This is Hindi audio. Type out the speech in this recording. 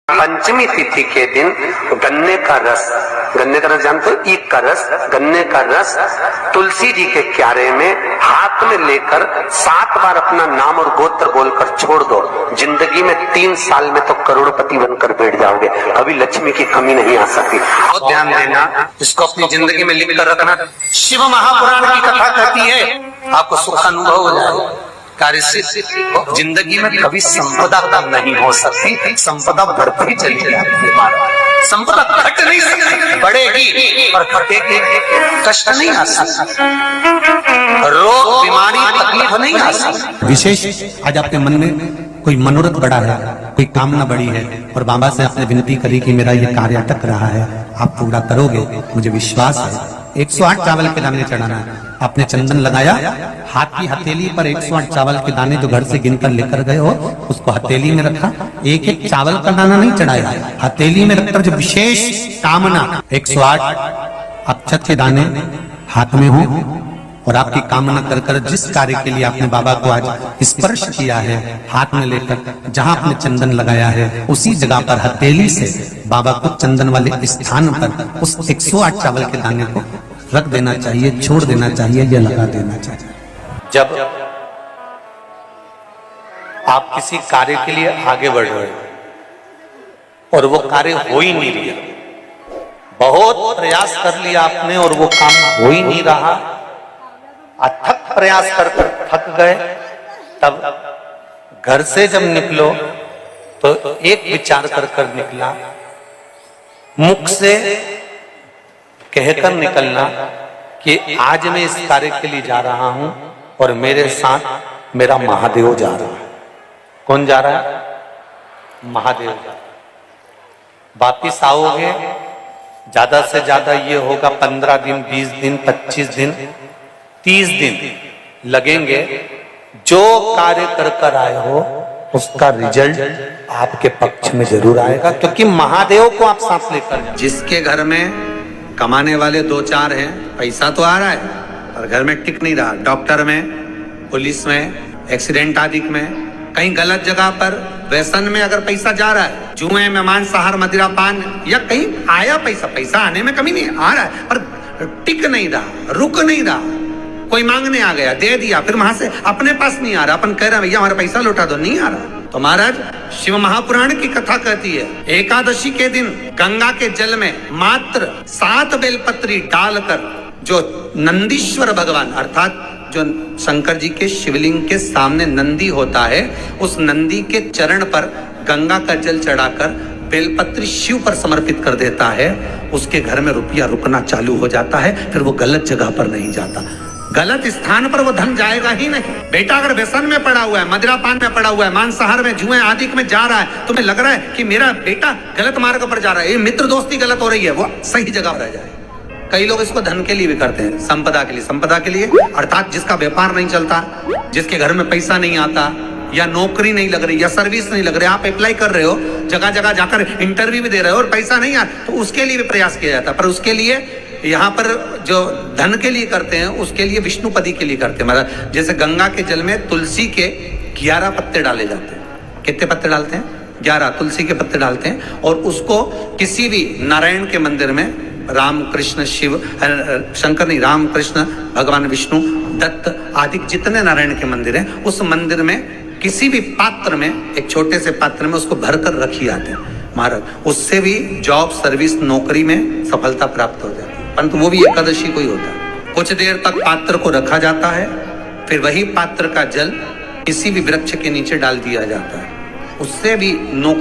पंचमी तिथि के दिन गन्ने का रस जानते हो, ईख का रस, गन्ने का रस तुलसी जी के क्यारे में हाथ में लेकर 7 बार अपना नाम और गोत्र बोलकर छोड़ दो। जिंदगी में 3 साल में तो करोड़पति बनकर बैठ जाओगे, कभी लक्ष्मी की कमी नहीं आ सकती। बहुत ध्यान देना, इसको अपनी जिंदगी में लिख कर रखना। शिव महापुराण की कथा कहती है आपको सुख अनुभव हो जाए। कार्य सिद्ध जिंदगी में कभी संपदा कम नहीं हो सकती, संपदा बढ़ती चली जाती है। संपदा घट नहीं सकती, बढ़ेगी और घटेगी, कष्ट नहीं आ सकता, रोग बीमारी तकलीफ नहीं आ सकती। विशेष आज आपके मन में कोई मनोरथ बड़ा है, कोई कामना बड़ी है और बाबा से आपने विनती करी कि मेरा ये कार्य अटक रहा है, आप पूरा करोगे, मुझे विश्वास है। 108 चावल के दाने चढ़ाना है। आपने चंदन लगाया, हाथ की हथेली पर 108 चावल के दाने जो घर से गिनकर लेकर गए हो उसको हथेली में रखा। एक एक चावल का दाना नहीं चढ़ाया, हथेली में रखकर जो विशेष कामना 108 अक्षत के दाने हाथ में हो और आपकी कामना कर कर जिस कार्य के लिए आपने बाबा को आज स्पर्श किया है, हाथ में लेकर जहां आपने चंदन लगाया है उसी जगह पर हथेली से बाबा को चंदन वाले स्थान पर उस 108 चावल के दाने को रख देना चाहिए, छोड़ देना चाहिए या लगा देना चाहिए। जब आप किसी कार्य के लिए आगे बढ़ रहे हो और वो कार्य हो ही नहीं रहा, बहुत प्रयास कर लिया आपने और वो काम हो ही नहीं रहा, अथक प्रयास कर थक गए, तब घर से जब निकलो तो एक विचार कर कर निकला, मुख से कहकर निकलना कि आज मैं इस कार्य के लिए जा रहा हूं और मेरे साथ मेरा महादेव जा रहा है। कौन जा रहा है? महादेव जा रहा है। वापिस आओगे, ज्यादा से ज्यादा ये होगा 15 दिन, 20 दिन, 25 दिन, 30 दिन लगेंगे। जो कार्य कर कर आए हो उसका रिजल्ट आपके पक्ष में जरूर आएगा, क्योंकि महादेव को आप साथ लेकर जाओ। जिसके घर में कमाने वाले 2-4 हैं, पैसा तो आ रहा है पर घर में टिक नहीं रहा, डॉक्टर में, पुलिस में, एक्सीडेंट आदि में, कहीं गलत जगह पर व्यसन में अगर पैसा जा रहा है, जुए में, मांसाहार, मदिरा पान, या कहीं आया पैसा आने में कमी नहीं, आ रहा है पर टिक नहीं रहा, रुक नहीं रहा, कोई मांगने आ गया, दे दिया, फिर वहां से अपने पास नहीं आ रहा, अपन कह रहे हैं भैया हमारा पैसा लौटा दो, नहीं आ रहा। तो महाराज शिव महापुराण की कथा कहती है, एकादशी के दिन गंगा के जल में मात्र 7 बेलपत्री डालकर जो नंदीश्वर भगवान अर्थात जो शंकर जी के शिवलिंग के सामने नंदी होता है, उस नंदी के चरण पर गंगा का जल चढ़ाकर बेलपत्री शिव पर समर्पित कर देता है, उसके घर में रुपया रुकना चालू हो जाता है, फिर वो गलत जगह पर नहीं जाता, गलत स्थान पर वो धन जाएगा ही नहीं। बेटा अगर व्यसन में पड़ा हुआ है, मदिरा पान में पड़ा हुआ है, मांसाहार में, जुए आदि में जा रहा है, तुम्हें लग रहा है कि मेरा बेटा गलत मार्ग पर जा रहा है, ये मित्र दोस्ती गलत हो रही है, वो सही जगह पर रह जाए। कई लोग इसको धन के लिए भी करते हैं, संपदा के लिए अर्थात जिसका व्यापार नहीं चलता, जिसके घर में पैसा नहीं आता, या नौकरी नहीं लग रही, या सर्विस नहीं लग रही, आप अप्लाई कर रहे हो, जगह जगह जाकर इंटरव्यू भी दे रहे हो और पैसा नहीं आ, तो उसके लिए भी प्रयास किया जाता है। पर उसके लिए यहाँ पर जो धन के लिए करते हैं उसके लिए विष्णुपदी के लिए करते हैं। मतलब जैसे गंगा के जल में तुलसी के 11 पत्ते डाले जाते हैं। कितने पत्ते डालते हैं? 11 तुलसी के पत्ते डालते हैं और उसको किसी भी नारायण के मंदिर में, राम कृष्ण शिव शंकर नहीं, राम कृष्ण भगवान विष्णु दत्त आदि जितने नारायण के मंदिर हैं, उस मंदिर में किसी भी पात्र में, एक छोटे से पात्र में उसको भरकर रखी जाते हैं महाराज। उससे भी जॉब, सर्विस, नौकरी में सफलता प्राप्त हो जाती है। परंतु वो भी एकादशी को ही होता है। कुछ देर तक पात्र को रखा जाता है, फिर वही पात्र का जल किसी भी वृक्ष के नीचे डाल दिया जाता है, उससे भी नौकरी